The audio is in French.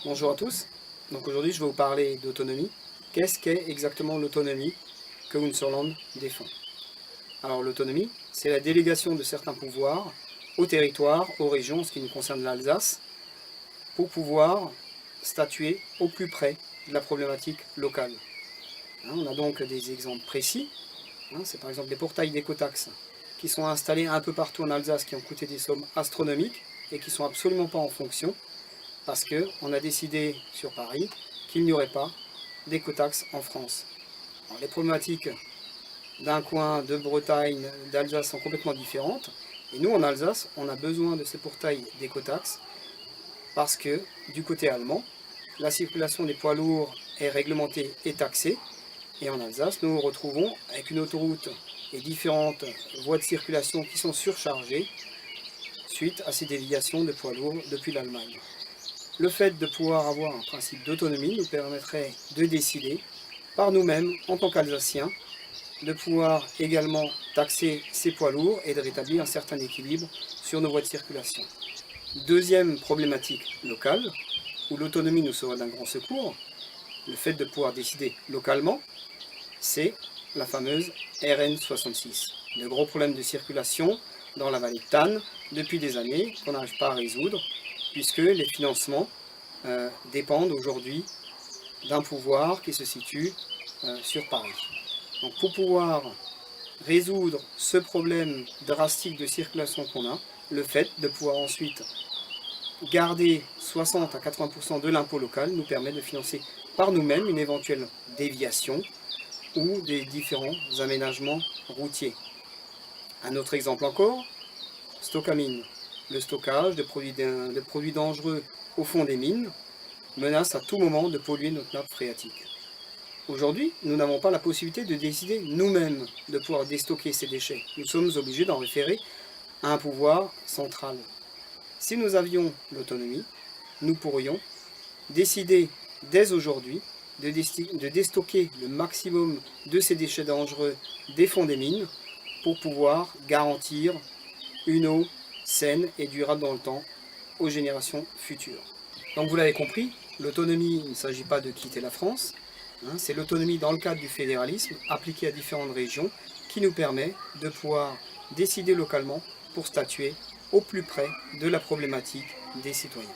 Bonjour à tous, donc aujourd'hui je vais vous parler d'autonomie. Qu'est-ce qu'est exactement l'autonomie que Unserland défend? Alors l'autonomie, c'est la délégation de certains pouvoirs aux territoires, aux régions, ce qui nous concerne l'Alsace, pour pouvoir statuer au plus près de la problématique locale. On a donc des exemples précis, c'est par exemple les portails d'écotaxe qui sont installés un peu partout en Alsace, qui ont coûté des sommes astronomiques et qui ne sont absolument pas en fonction, parce qu'on a décidé sur Paris qu'il n'y aurait pas d'écotaxe en France. Alors, les problématiques d'un coin de Bretagne, d'Alsace sont complètement différentes. Et nous, en Alsace, on a besoin de ces portails d'écotaxe parce que, du côté allemand, la circulation des poids lourds est réglementée et taxée. Et en Alsace, nous nous retrouvons avec une autoroute et différentes voies de circulation qui sont surchargées suite à ces déviations de poids lourds depuis l'Allemagne. Le fait de pouvoir avoir un principe d'autonomie nous permettrait de décider par nous-mêmes, en tant qu'Alsaciens, de pouvoir également taxer ces poids lourds et de rétablir un certain équilibre sur nos voies de circulation. Deuxième problématique locale, où l'autonomie nous sera d'un grand secours, le fait de pouvoir décider localement, c'est la fameuse RN66. De gros problèmes de circulation dans la vallée de Tannes depuis des années qu'on n'arrive pas à résoudre, puisque les financements dépendent aujourd'hui d'un pouvoir qui se situe sur Paris. Donc pour pouvoir résoudre ce problème drastique de circulation qu'on a, le fait de pouvoir ensuite garder 60 à 80% de l'impôt local nous permet de financer par nous-mêmes une éventuelle déviation ou des différents aménagements routiers. Un autre exemple encore, Stocamine. Le stockage de produits dangereux au fond des mines menace à tout moment de polluer notre nappe phréatique. Aujourd'hui, nous n'avons pas la possibilité de décider nous-mêmes de pouvoir déstocker ces déchets. Nous sommes obligés d'en référer à un pouvoir central. Si nous avions l'autonomie, nous pourrions décider dès aujourd'hui de déstocker le maximum de ces déchets dangereux des fonds des mines pour pouvoir garantir une eau saine et durable dans le temps aux générations futures. Donc vous l'avez compris, l'autonomie, il ne s'agit pas de quitter la France, c'est l'autonomie dans le cadre du fédéralisme appliqué à différentes régions qui nous permet de pouvoir décider localement pour statuer au plus près de la problématique des citoyens.